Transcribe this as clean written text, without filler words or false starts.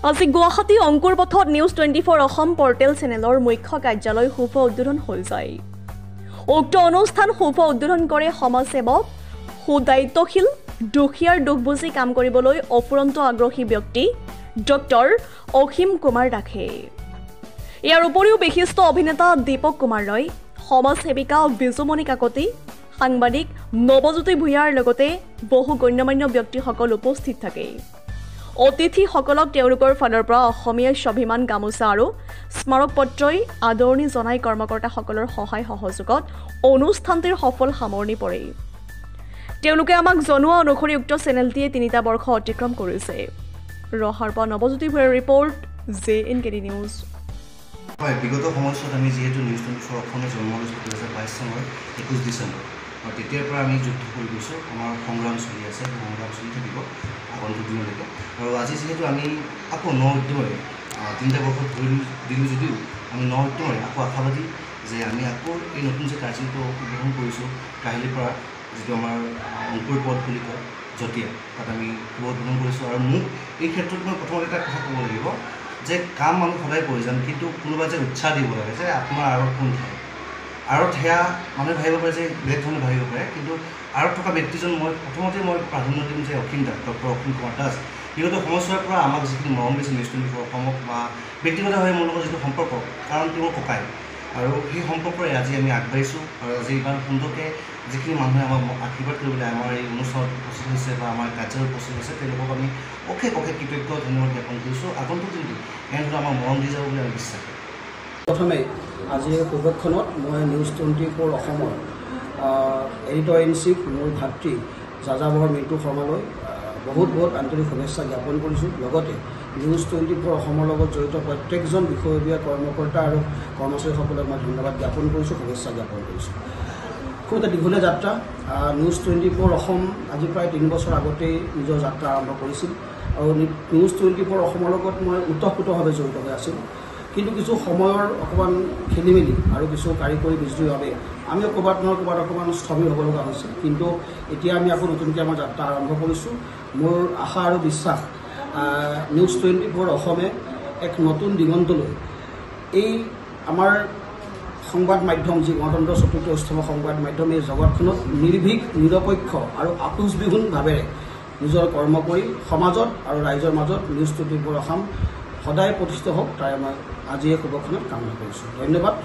আজি গুৱাহাটী অংকুৰ পথত news 24 Assam portal চেনেলৰ মুখ্য কাৰ্যালয় শুভ উদ্বোধন হৈ যায়। উক্ত অনুষ্ঠান শুভ উদ্বোধন কৰে সমাজসেৱক সুদায়িত্বশীল দুখীয়াৰ দুখ বুজি কাম কৰিবলৈ অফুৰন্ত আগ্ৰহী ব্যক্তি ডক্টৰ অসীম কুমাৰ দাসে। ইয়াৰ উপৰিও বিশিষ্ট অভিনেতা দীপক কুমাৰ ৰয়, সমাজসেৱিকা বিজুমণি কাকতি, সাংবাদিক নৱজ্যোতি ভূঞাৰ লগতে বহু গণ্যমান্য ব্যক্তিসকল উপস্থিত থাকে। অতিথিসকলক তেওঁলোকৰ ফালৰ পৰা অসমীয়া স্বাভিমান গামোচা আৰু স্মাৰক পত্ৰই আদৰণি জনাই কৰ্মকৰ্তাসকলৰ সহায় সহযোগত অনুষ্ঠানটিৰ সফল সামৰণি পৰে। তেওঁলোকে আমাক জনোৱা অনুসৰি উক্ত চেনেলটিয়ে 3টা বৰ্ষ অতিক্ৰম কৰিছে। ৰহাৰ পৰা নৱজ্যোতি ভূঞাৰ ৰিপৰ্ট, JNKD নিউজ। হয়, বিগত সময়ছোৱাত আমি যিহেতু নিউজ 24 অসমৰ জন্ম লৈছোঁ 2022 চনৰ 21 ডিচেম্বৰ, আৰু তেতিয়াৰ পৰা আমি যুদ্ধ কৰি গৈছোঁ। আমাৰ সংগ্ৰাম চলি আছে, সংগ্ৰাম চলি থাকিব আগন্তুক দিনলৈকে। আৰু আজি যিহেতু আমি আকৌ ন উদ্যমেৰে 3টা বৰ্ষত ধৰি দিলোঁ যদিও আমি ন উদ্যমেৰে আকৌ আশাবাদী যে আমি আকৌ এই নতুন যে কাৰ্যটো উদ্বোধন কৰিছোঁ কাহিলীৰ পৰা, যিটো আমাৰ অংকুৰ পথ বুলি কয় জটিয়া, তাত আমি শুভ উদ্বোধন কৰিছোঁ। আৰু মোক এই ক্ষেত্ৰত মই প্ৰথমতে এটা কথা ক'ব লাগিব যে কাম আমি সদায় প্ৰয়োজন, কিন্তু কোনোবাই যে উৎসাহ দিব লাগে যে আপোনাৰ আঁৰত কোন ঠাই আঁৰত, সেয়া মানুহে ভাবিব পাৰে যে বেলেগ ধৰণে ভাবিব পাৰে, কিন্তু আঁৰত থকা ব্যক্তিজন মই প্ৰথমতে প্ৰাধান্য দিম যে অসীম দাস, ডক্টৰ অসীম কুমাৰ দাস। বিগত সময়ছোৱাৰ পৰা আমাক যিখিনি মৰম দিছে নিউজ 24 অসমক, বা ব্যক্তিগতভাৱে মোৰ লগত যিটো সম্পৰ্ক, কাৰণ তেওঁ ককাই, আৰু সেই সম্পৰ্কৰে আজি আমি আগবাঢ়িছোঁ। আৰু আজি ইমান সুন্দৰকৈ যিখিনি মানুহে আমাক আশীৰ্বাদ কৰিবলৈ আমাৰ এই অনুষ্ঠানত উপস্থিত হৈছে বা আমাৰ কাৰ্যালয়ত উপস্থিত হৈছে, তেওঁলোকক আমি অশেষ কৃতজ্ঞ ধন্যবাদ জ্ঞাপন কৰিছোঁ। আগন্তুক দিনটো এনেদৰে আমাৰ মৰম দি যাব বুলি আমি বিশ্বাস কৰোঁ। প্ৰথমে আজি এই পৰ্যবেক্ষণত মই নিউজ 24 অসমৰ এডিটৰ ইন চিফ মোৰ ভাতৃ যাযাবৰ মিণ্টু শৰ্মালৈ বহুত আন্তৰিক শুভেচ্ছা জ্ঞাপন কৰিছোঁ। লগতে নিউজ 24 অসমৰ লগত জড়িত প্ৰত্যেকজন বিষয়ববীয়া কৰ্মকৰ্তা আৰু কৰ্মচাৰীসকলক মই ধন্যবাদ জ্ঞাপন কৰিছোঁ, শুভেচ্ছা জ্ঞাপন কৰিছোঁ। খুব এটা দীঘলীয়া যাত্ৰা। নিউজ 24 অসম আজি প্ৰায় 3 বছৰ আগতেই নিজৰ যাত্ৰা আৰম্ভ কৰিছিল, আৰু নিউজ 24 অসমৰ লগত মই ওতঃপ্ৰোতভাৱে জড়িত হৈ আছিলোঁ। কিন্তু কিছু সময়ৰ অকণমান খেলিমেলি আৰু কিছু কাৰিকৰী বিজুতিৰ বাবে আমি ক'ৰবাত অকণমান স্থবিৰ হ'ব লগা হৈছিল। কিন্তু এতিয়া আমি আকৌ নতুনকৈ আমাৰ যাত্ৰা আৰম্ভ কৰিছোঁ। মোৰ আশা আৰু বিশ্বাস নিউজ 24 অসমে এক নতুন দিগন্তলৈ এই আমাৰ সংবাদ মাধ্যম, যি গণতন্ত্ৰৰ চতুৰ্থ স্তম্ভ সংবাদ মাধ্যম, এই জগতখনত নিৰ্ভীক, নিৰপেক্ষ আৰু আপোচবিহীনভাৱেৰে নিজৰ কৰ্ম কৰি সমাজত আৰু ৰাইজৰ মাজত নিউজ 24 অসম সদায় প্ৰতিষ্ঠিত হওক, তাৰে মই আজি এই শুভক্ষণত কামনা কৰিছোঁ। ধন্যবাদ।